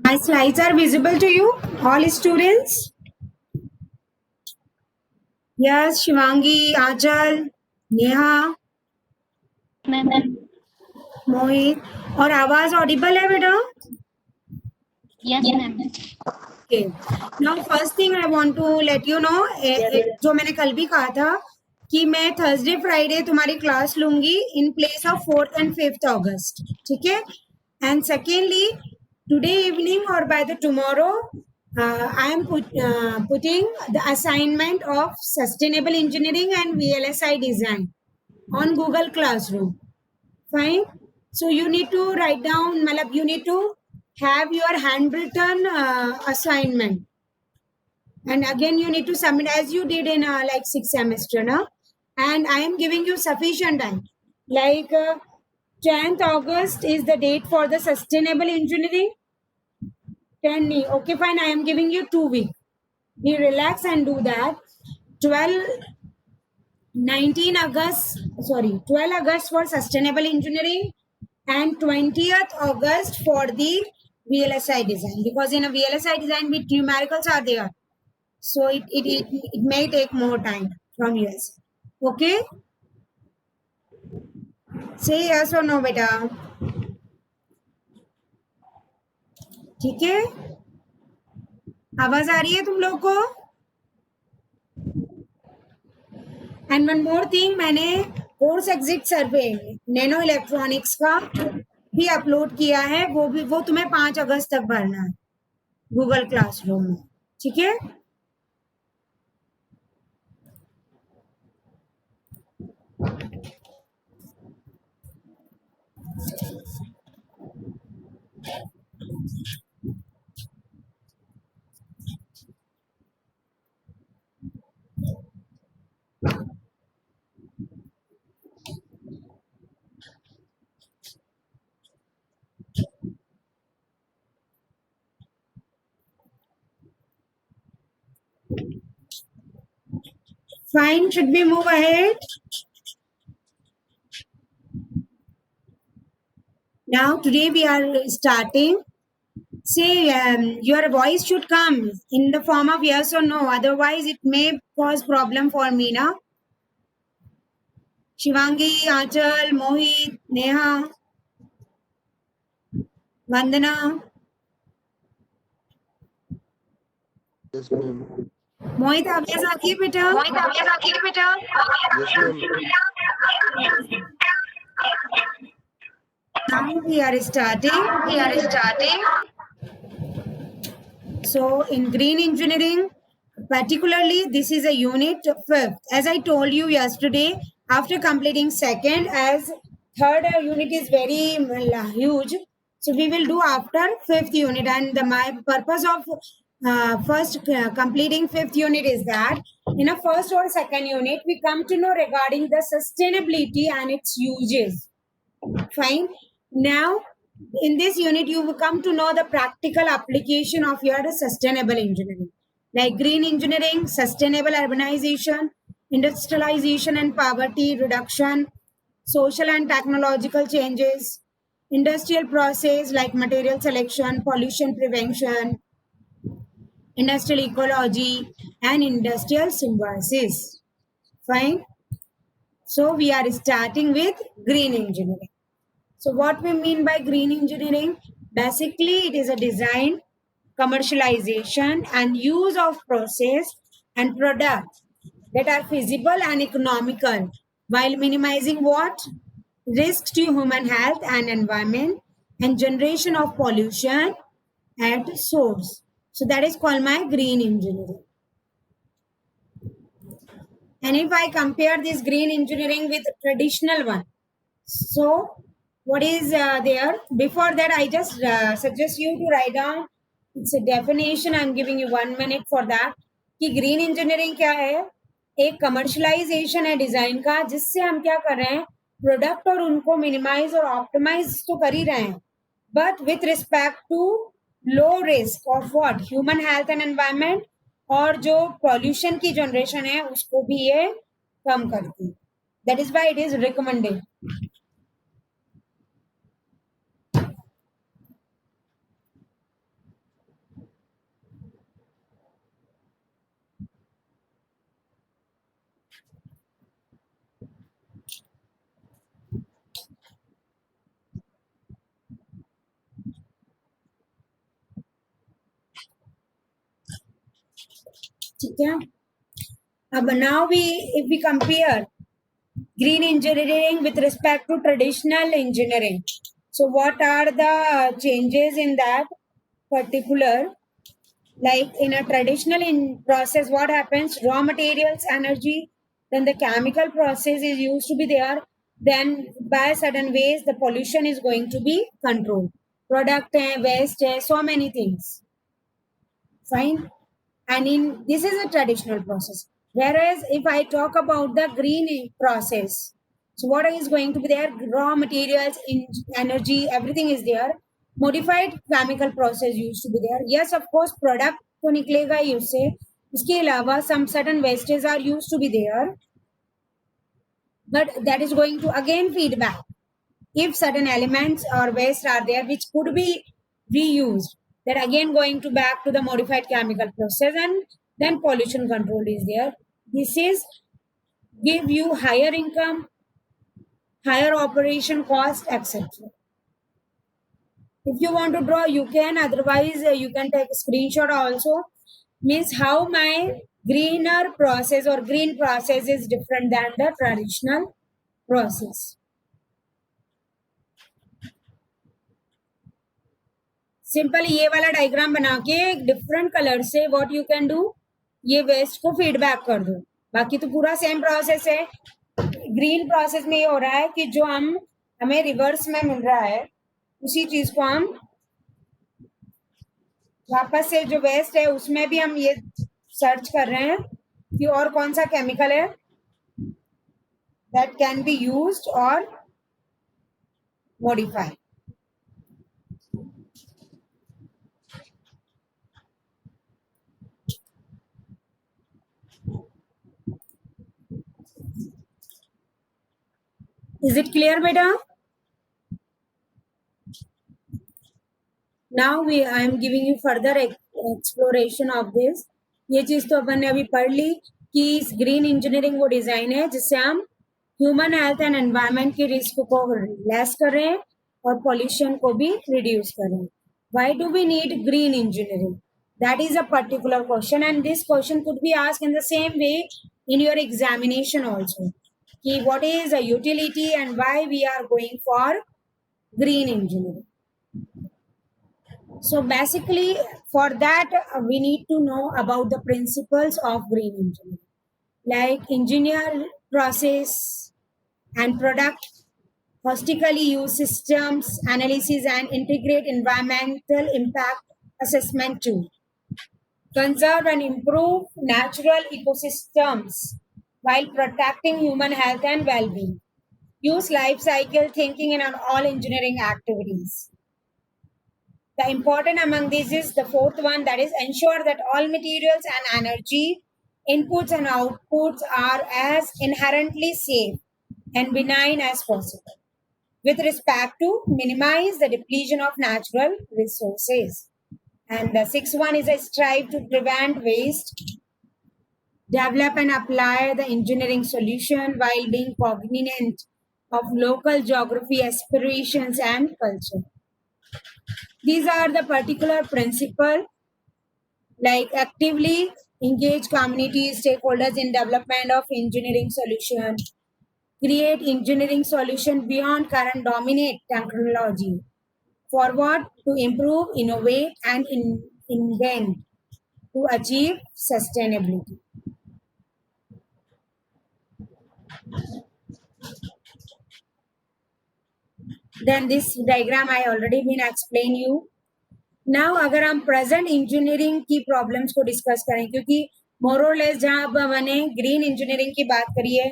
My slides are visible to you, all students? Yes, Shivangi, Achal, Neha, ma'am Mohit. और आवाज audible है बेटा? Yes ma'am Okay. Now first thing I want to let you know, जो मैंने कल भी कहा था कि मैं थर्सडे फ्राइडे तुम्हारी क्लास लूंगी in place of 4th and 5th अगस्त. ठीक है? And secondly, today evening or by the tomorrow, I am putting the assignment of sustainable engineering and VLSI design on Google Classroom. Fine. So you need to write down, malab, you need to have your handwritten assignment. And again, you need to submit as you did in like 6th semester, na? And I am giving you sufficient time. Like 10th August is the date for the sustainable engineering. 10, okay, fine. I am giving you 2 weeks. You relax and do that. 19 August, sorry, 12 August for sustainable engineering and 20th August for the VLSI design. Because in a VLSI design, with numericals are there. So it may take more time from yours. Okay? Say yes or no, beta. ठीक है? आवाज आ रही है तुम लोग को? And one more thing, मैंने course exit survey nano electronics का भी अपलोड किया है. वो तुम्हें 5 अगस्त तक भरना है गूगल क्लासरूम में. ठीक है? Fine. Should we move ahead? Now, today we are starting. Say, your voice should come in the form of yes or no. Otherwise, it may cause problem for me, na? Shivangi, Achal, Mohit, Neha, Vandana. Yes, ma'am. मोहित आवाज आती है बेटा? Yes, ma'am. Now we are starting. So in green engineering, particularly this is a unit 5th. As I told you yesterday, after completing 2nd, as 3rd unit is very huge, so we will do after 5th unit. And my purpose of first completing 5th unit is that in a 1st or 2nd unit, we come to know regarding the sustainability and its uses. Fine. Now, in this unit, you will come to know the practical application of your sustainable engineering, like green engineering, sustainable urbanization, industrialization and poverty reduction, social and technological changes, industrial process like material selection, pollution prevention, industrial ecology, and industrial symbiosis. Fine. So, we are starting with green engineering. So what we mean by green engineering? Basically, it is a design, commercialization, and use of process and products that are feasible and economical while minimizing what? Risks to human health and environment and generation of pollution at source. So that is called my green engineering. And if I compare this green engineering with traditional one, so what is there? Before that, I just suggest you to write down. It's a definition. I'm giving you 1 minute for that. कि green engineering क्या है? एक commercialisation है design का, जिससे हम क्या कर रहे हैं, प्रोडक्ट और उनको मिनिमाइज और ऑप्टिमाइज तो कर ही रहे हैं, but with respect to low risk of what, human health and environment, और जो पॉल्यूशन की जनरेशन है उसको भी ये कम करती है. That is why it is recommended. ठीक है. अब now if we compare green engineering with respect to traditional engineering, so what are the changes in that particular? Like in a traditional process, what happens? Raw materials, energy, then the chemical process is used to be there. Then by certain ways, the pollution is going to be controlled. Product hai, waste hai, so many things. Fine. And in this is a traditional process. Whereas if I talk about the green process, so what is going to be there? Raw materials, energy, everything is there. Modified chemical process used to be there. Yes, of course, product तो निकलेगा ही उससे. उसके अलावा some certain wastes are used to be there, but that is going to again feedback. If certain elements or waste are there which could be reused, that again going to back to the modified chemical process, and then pollution control is there. This is give you higher income, higher operation cost, etc. If you want to draw, you can. Otherwise, you can take a screenshot also. Means how my greener process or green process is different than the traditional process. Simple ये वाला diagram बना के different colour से what you can do, ये waste को feedback कर दो. बाकी तो पूरा सेम प्रोसेस है. ग्रीन प्रोसेस में ये हो रहा है कि जो हमें रिवर्स में मिल रहा है उसी चीज को हम वापस से जो वेस्ट है उसमें भी हम ये सर्च कर रहे हैं कि और कौन सा केमिकल है दैट कैन बी यूज्ड और modified. Is it clear, beta? Now I am giving you further exploration of this. ये चीज तो अपन ने अभी पढ़ ली कि इस ग्रीन इंजीनियरिंग वो डिजाइन है जिससे हम ह्यूमन हेल्थ एंड एनवायरनमेंट की रिस्क को लेस कर रहे हैं और पॉल्यूशन को भी रिड्यूस कर रहे हैं. Why do we need green engineering? That is a particular question, and this question could be asked in the same way in your examination also. कि what is a utility and why we are going for green engineering. So basically for that we need to know about the principles of green engineering, like engineer process and product, holistically use systems analysis and integrate environmental impact assessment tool, conserve and improve natural ecosystems while protecting human health and well-being. Use life cycle thinking in all engineering activities. The important among these is the fourth one, that is ensure that all materials and energy inputs and outputs are as inherently safe and benign as possible with respect to minimize the depletion of natural resources. And the sixth one is a strive to prevent waste, develop and apply the engineering solution while being cognizant of local geography, aspirations and culture. These are the particular principles, like actively engage community stakeholders in development of engineering solution, create engineering solution beyond current dominant technology, forward to improve, innovate and invent to achieve sustainability. Then this diagram I already been explained you. Now अगर हम present engineering की problems को discuss करें, क्योंकि मोरलेस जहाँ अब मैंने green engineering की बात करी है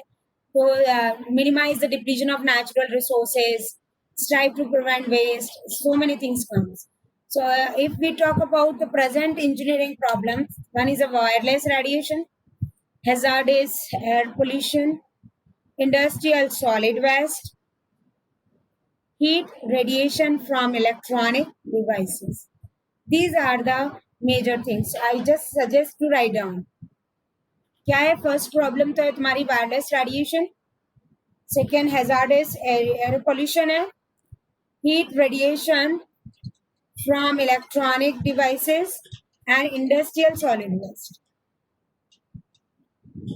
तो minimize the depletion of natural resources, strive to prevent waste, so many things comes. So if we talk about the present engineering problem, one is a wireless radiation, hazardous air pollution, industrial solid waste, heat radiation from electronic devices. These are the major things. I just suggest to write down. क्या है? First problem तो है तुम्हारी wireless radiation, second hazardous air pollution है, heat radiation from electronic devices and industrial solid waste. Okay.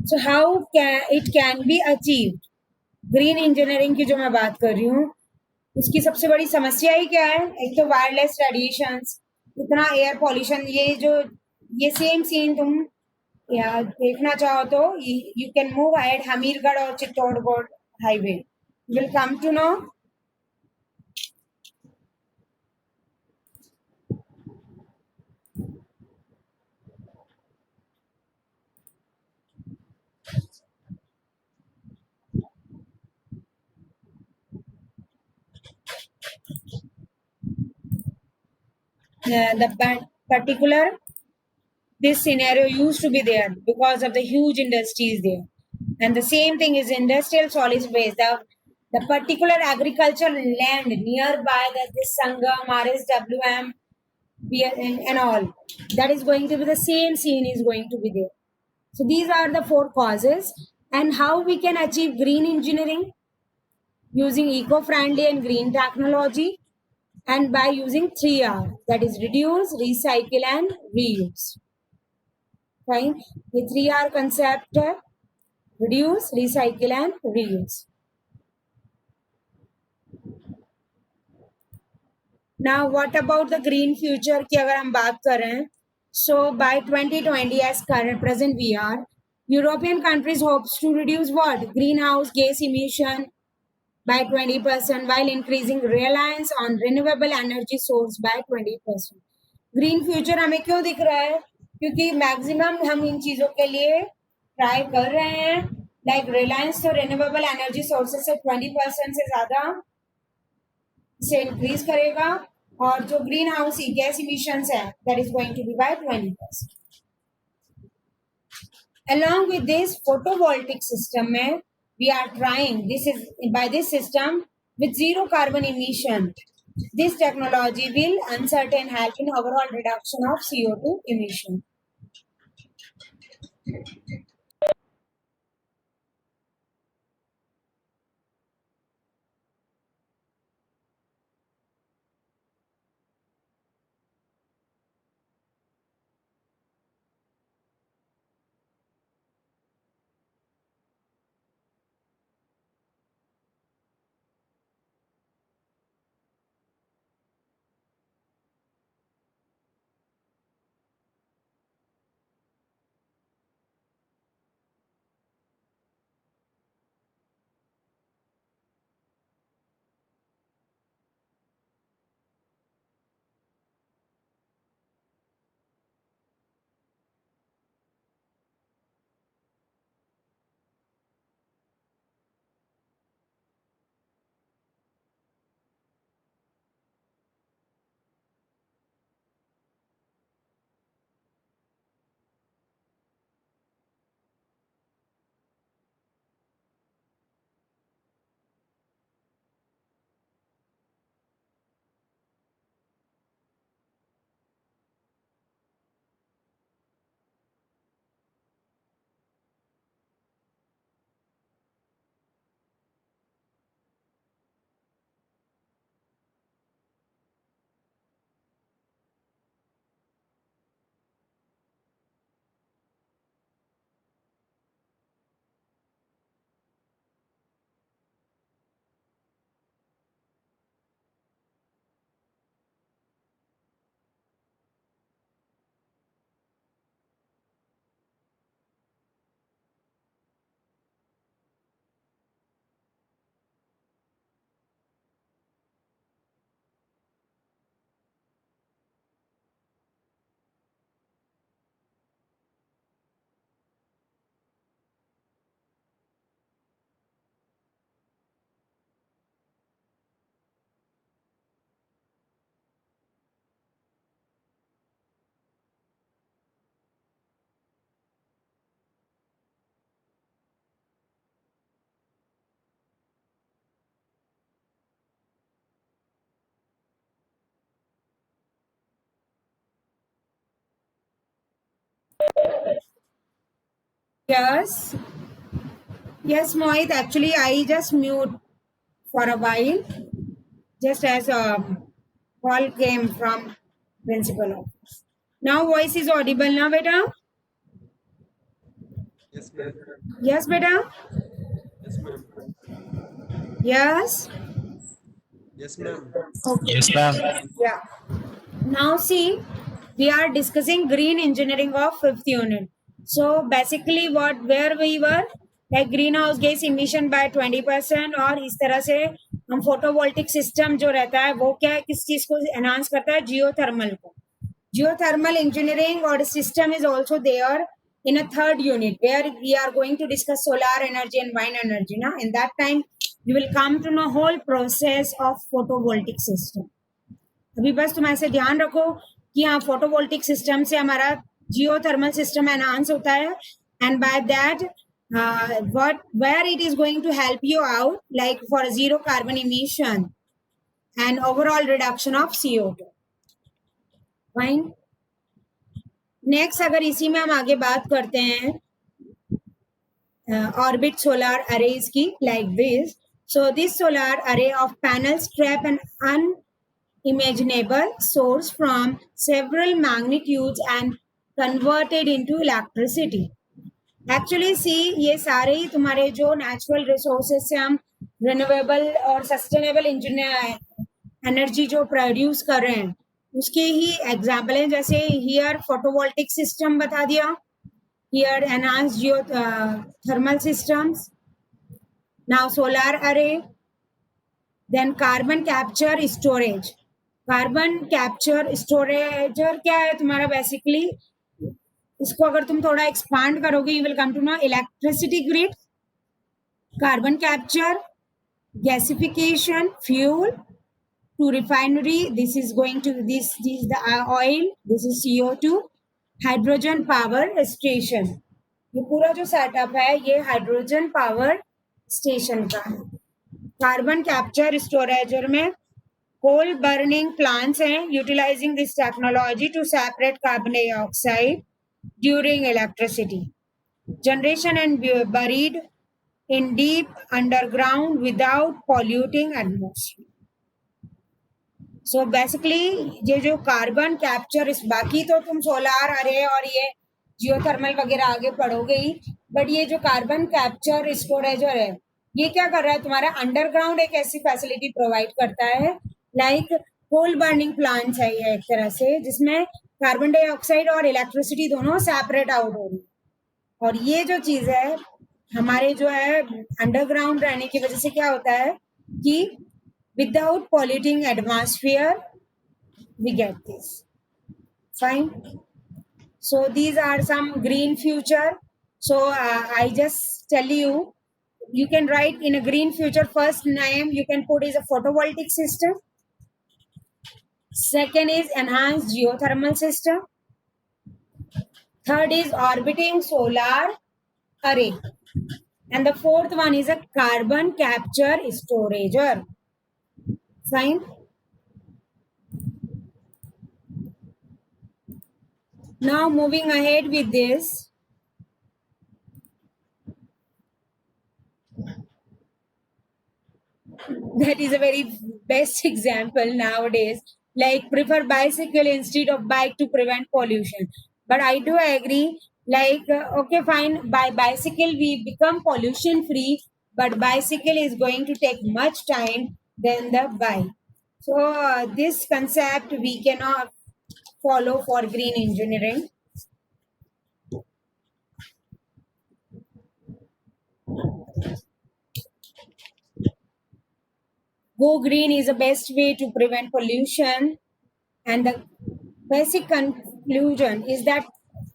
So how can it can be achieved? Green engineering की जो मैं बात कर रही हूँ उसकी सबसे बड़ी समस्या ही क्या है? एक तो वायरलेस रेडिएशंस, इतना एयर पॉल्यूशन, ये सेम सीन तुम या देखना चाहो तो you can move ahead Hamirgarh और Chittorgarh highway will come to know. The particular this scenario used to be there because of the huge industries there, and the same thing is industrial solid waste. The particular agricultural land nearby that this Sangam, RSWM, and all that is going to be the same scene is going to be there. So these are the four causes, and how we can achieve green engineering using eco-friendly and green technology, and by using 3R, that is reduce, recycle, and reuse. Fine. The 3R concept है reduce, recycle, and reuse. Now, what about the green future की अगर हम बात करें, so by 2020 as current present we are, European countries hopes to reduce what? Greenhouse gas emission by 20% while increasing reliance on renewable energy source by 20%. Green future हमें क्यों दिख रहा है? क्योंकि मैक्सिमम हम इन चीजों के लिए ट्राई कर रहे हैं. लाइक रिलायंस तो रिन्यूएबल एनर्जी सोर्सेज से 20% से ज्यादा से इंक्रीज करेगा, और जो ग्रीन हाउस गैस इमिशंस है that is going to be by 20%. Along with this photovoltaic system में we are trying this is by this system with zero carbon emission. This technology will uncertain help in overall reduction of CO2 emission. Yes. Yes, Mohit. Actually, I just mute for a while, just as a call came from principal office. Now voice is audible now, beta? Yes, ma'am. Yes, beta? Yes, ma'am. Yes? Yes, ma'am. Okay. Yes, ma'am. Yeah. Now see, we are discussing green engineering of fifth unit. So basically what where we were, like greenhouse gas emission by 20%, और इस तरह से हम photovoltaic system जो रहता है वो क्या है, किस चीज को एनहांस करता है, जियोथर्मल को. Geothermal engineering or system is also there in a third unit where we are going to discuss solar energy and wind energy. Now, in that time, you will come to know whole process of photovoltaic system. अभी बस तुम ऐसे ध्यान रखो कि हाँ photovoltaic system से हमारा जियोथर्मल सिस्टम एनहांस होता है, and by that what where it is going to help you out, like for zero carbon emission and overall reduction of CO2. Fine. Next अगर इसी में हम आगे बात करते हैं ऑर्बिट सोलर अरेज की, like this. So this solar array of panels trap an unimaginable source from several magnitudes and converted into electricity. Actually see ये सारे ही तुम्हारे जो नेचुरल रिसोर्सेज से हम रिन्यूएबल और सस्टेनेबल एनर्जी जो प्रोड्यूस कर रहे हैं उसके ही एग्जाम्पल हैं. जैसे हियर फोटोवोल्टिक सिस्टम बता दिया, here enhanced geothermal systems, now solar array, then carbon capture storage. Carbon capture स्टोरेजर क्या है तुम्हारा, बेसिकली इसको अगर तुम थोड़ा एक्सपांड करोगे you will come to know electricity grid, carbon capture, gasification, fuel to refinery, this is going to this is the oil, this is CO2, hydrogen power station. ये पूरा जो सेटअप है ये हाइड्रोजन पावर स्टेशन का है. Carbon capture storage में coal burning plants हैं utilizing this technology to separate carbon dioxide during electricity generation and buried in deep underground without polluting atmosphere. So basically ये जो कार्बन कैप्चर, इस बाकी तो तुम सोलार अरे और ये जियोथर्मल वगैरह आगे पढ़ोगे ही, बट ये जो कार्बन कैप्चर स्टोरेजर है ये क्या कर रहा है, तुम्हारा अंडरग्राउंड एक ऐसी फैसिलिटी प्रोवाइड करता है, लाइक कोल बर्निंग प्लांट्स है ये एक तरह से, जिसमें कार्बन डाइऑक्साइड और इलेक्ट्रिसिटी दोनों सेपरेट आउट हो रही है. और ये जो चीज है हमारे जो है अंडरग्राउंड रहने की वजह से क्या होता है कि without polluting atmosphere we get this. Fine. So these are some green future. So I just tell you, you can write in a green future, first name you can put is a photovoltaic system, second is enhanced geothermal system, third is orbiting solar array, and the fourth one is a carbon capture storager. Fine. Now moving ahead with this, that is a very best example nowadays, like prefer bicycle instead of bike to prevent pollution. But I do agree, like okay fine, by bicycle we become pollution free, but bicycle is going to take much time than the bike. So this concept we cannot follow for green engineering. Go green is the best way to prevent pollution, and the basic conclusion is that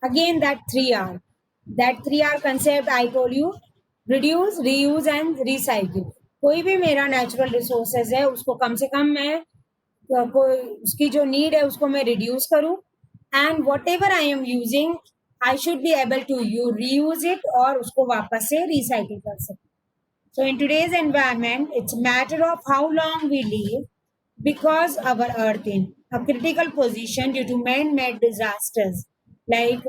again that 3R, that 3R concept I told you, reduce, reuse and recycle. कोई भी मेरा natural resources है उसको कम से कम मैं कोई उसकी जो नीड है उसको मैं रिड्यूस करूं, and whatever I am using I should be able to you reuse it और उसको वापस से रिसाइकिल कर सकूं. So in today's environment, it's a matter of how long we live because our earth in a critical position due to man-made disasters like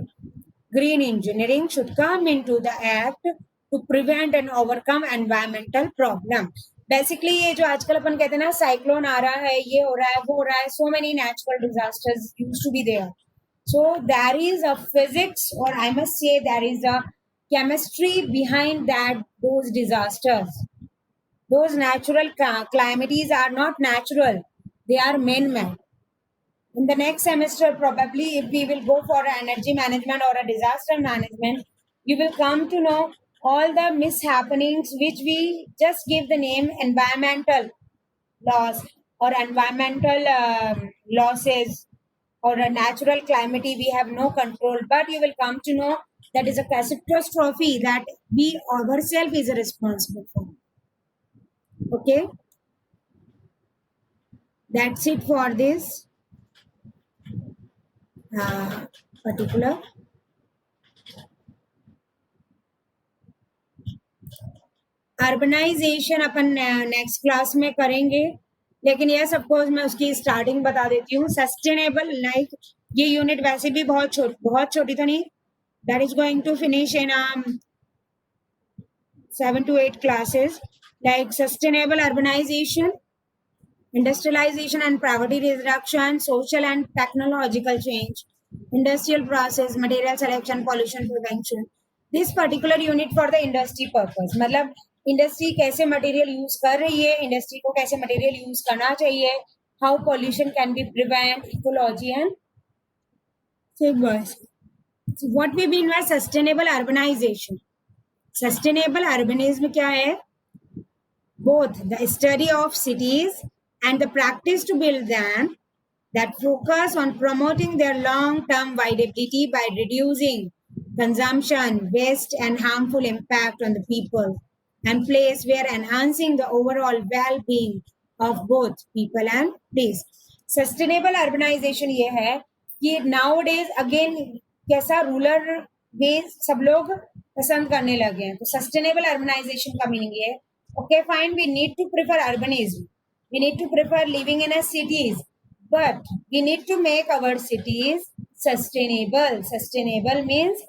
green engineering should come into the act to prevent and overcome environmental problem. Basically ये जो आजकल अपन कहते हैं ना cyclone आ रहा है, ये हो रहा है, वो हो रहा है, so many natural disasters used to be there. So there is a physics, or I must say there is a chemistry behind that, those disasters. Those natural calamities are not natural, they are man-made. In the next semester, probably if we will go for energy management or a disaster management, you will come to know all the mishappenings which we just give the name environmental loss or environmental losses or a natural calamity we have no control, but you will come to know that is a catastrophe that we ourselves is responsible for. Okay, that's it for this particular. Urbanization अपन next class में करेंगे, लेकिन यह suppose मैं उसकी starting बता देती हूँ. सस्टेनेबल, लाइक ये यूनिट वैसे भी बहुत छोटी तो नहीं, that is going to finish in 7 to 8 classes, like sustainable urbanization, industrialization and poverty reduction, social and technological change, industrial process, material selection, pollution prevention. This particular unit for the industry purpose, मतलब industry कैसे material use कर रही है, industry को कैसे material use करना चाहिए, how pollution can be prevent, ecology and what we mean by sustainable urbanization. Sustainable urbanism क्या है? Both the study of cities and the practice to build them that focus on promoting their long-term viability by reducing consumption, waste, and harmful impact on the people and place, where enhancing the overall well-being of both people and place. Sustainable urbanization ये है कि nowadays again कैसा rural वे सब लोग पसंद करने लगे हैं, तो सस्टेनेबल अर्बनाइजेशन का मीनिंग ये है, okay fine, we need to prefer urbanism, we need to prefer living in a cities, but we need to make our cities sustainable. Sustainable means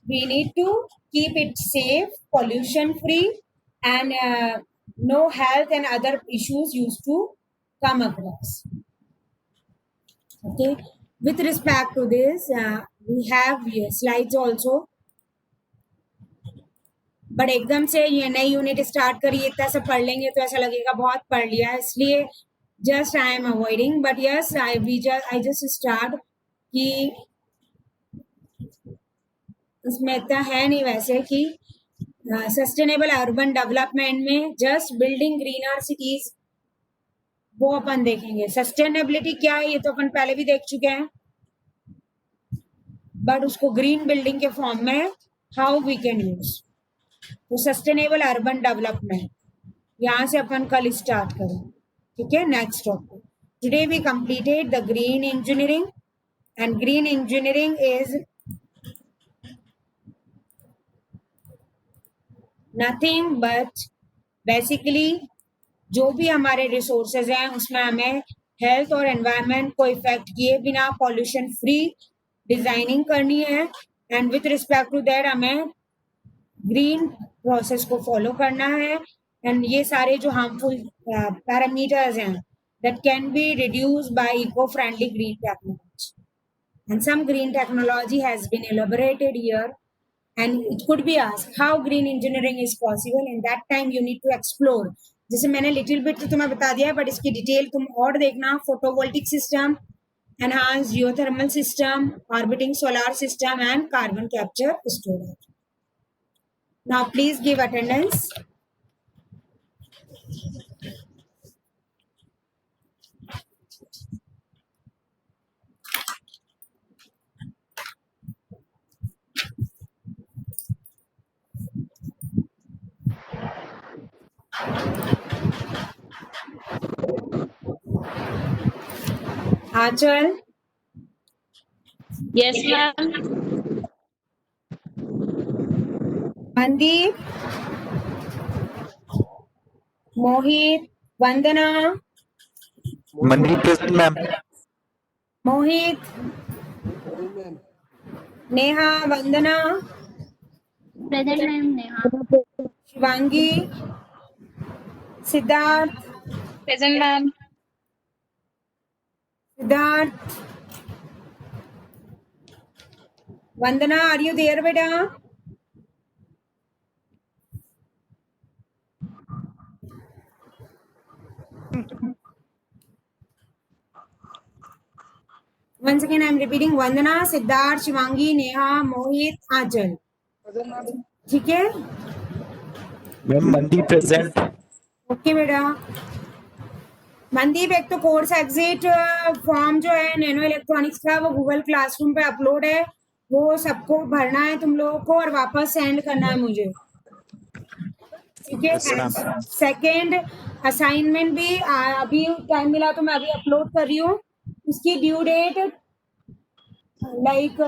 we need to keep it safe, pollution free, and no health and other issues used to come across. Okay, with respect to this we have here slides also, but एकदम से ये नई unit start करिए इतना सब पढ़ लेंगे तो ऐसा लगेगा बहुत पढ़ लिया, इसलिए just I am avoiding, but yes I just start कि इसमें इतना है नहीं वैसे कि सस्टेनेबल अर्बन डेवलपमेंट में जस्ट बिल्डिंग ग्रीनर सिटीज वो अपन देखेंगे. सस्टेनेबिलिटी क्या है ये तो अपन पहले भी देख चुके हैं, बट उसको ग्रीन बिल्डिंग के फॉर्म में हाउ वी कैन यूज. तो सस्टेनेबल अर्बन डेवलपमेंट यहाँ से अपन कल स्टार्ट करें. ठीक है, next topic. Today we completed the green engineering, and green engineering is nothing but basically जो भी हमारे रिसोर्सेज हैं उसमें हमें हेल्थ और एनवायरनमेंट को इफेक्ट किए बिना पॉल्यूशन फ्री डिजाइनिंग करनी है, and with respect to that हमें ग्रीन प्रोसेस को फॉलो करना है. एंड ये सारे जो हार्मफुल पैरामीटर्स हैं that can be reduced by eco friendly green technology, and some green technology has been elaborated here, and it could be asked how green engineering is possible. In that time you need to explore, जैसे मैंने little bit तो तुम्हें बता दिया है, but इसकी detail तुम और देखना. Photovoltaic system, enhanced geothermal system, orbiting solar system, and carbon capture storage. Now please give attendance. Achal, Yes, ma'am. Mandeep, Mohit, Vandana, Mandeep present, ma'am. Mohit, Neha, Vandana, Present, ma'am. Neha. Shivangi, Siddharth, Present, ma'am. Siddharth, Vandana, are you there बेटा? Once again, I am repeating: Vandana, Siddharth, Shivangi, Neha, Mohit, Aanchal. ठीक है? Ma'am मंदी present. Okay बेटा. मनदीप, एक तो course exit form जो है nano electronics का वो गूगल क्लासरूम पे अपलोड है, वो सबको भरना है तुम लोगों को और वापस सेंड करना है मुझे. ठीक है? सेकेंड असाइनमेंट भी अभी टाइम मिला तो मैं अभी अपलोड कर रही हूँ. उसकी ड्यू डेट लाइक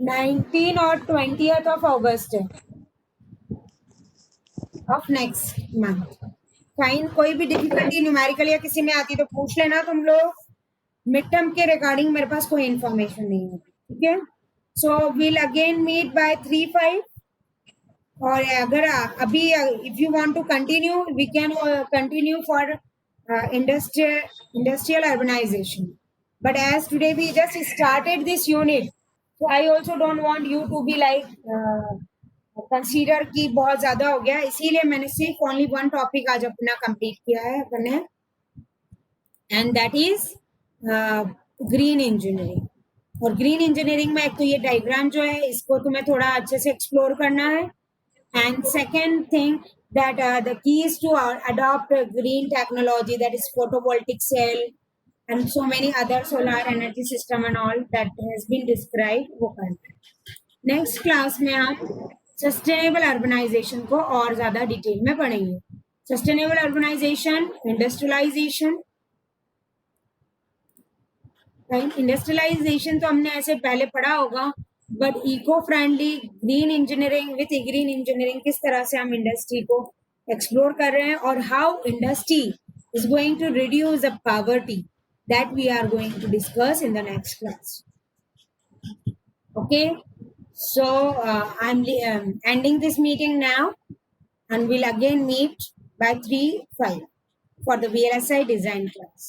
19 और 20th ऑफ अगस्त है ऑफ नेक्स्ट मंथ. फाइन. कोई भी डिफिकल्टी न्यूमेरिकल या किसी में आती तो पूछ लेना तुम लोग. मिड टर्म के रिगार्डिंग मेरे पास कोई इंफॉर्मेशन नहीं है. ठीक है? So will again meet by 3-5. और अगर अभी if you want to continue we can continue for industrial urbanization, but as today we just started this unit, so I also don't want you to be like consider की बहुत ज्यादा हो गया, इसीलिए मैंने सिर्फ ओनली वन टॉपिक आज अपना कंप्लीट किया है अपने, and that is green engineering. और ग्रीन इंजीनियरिंग में एक तो ये डायग्राम जो है इसको तुम्हें थोड़ा अच्छे से एक्सप्लोर करना है. And second thing that the keys to adopt green technology, that is photovoltaic cell and so many other solar energy system and all that has been described, वो करना है. नेक्स्ट क्लास में हम सस्टेनेबल अर्बनाइजेशन को और ज्यादा detail में पढ़ेंगे. Sustainable urbanisation, industrialisation. इंडस्ट्रियलाइजेशन तो हमने ऐसे पहले पढ़ा होगा, but eco friendly green engineering with green engineering किस तरह से हम इंडस्ट्री को एक्सप्लोर कर रहे हैं और how industry is going to reduce the poverty, that we are going to discuss in the next class. Okay, so I'm ending this meeting now and we'll again meet by 3-5 for the VLSI design class.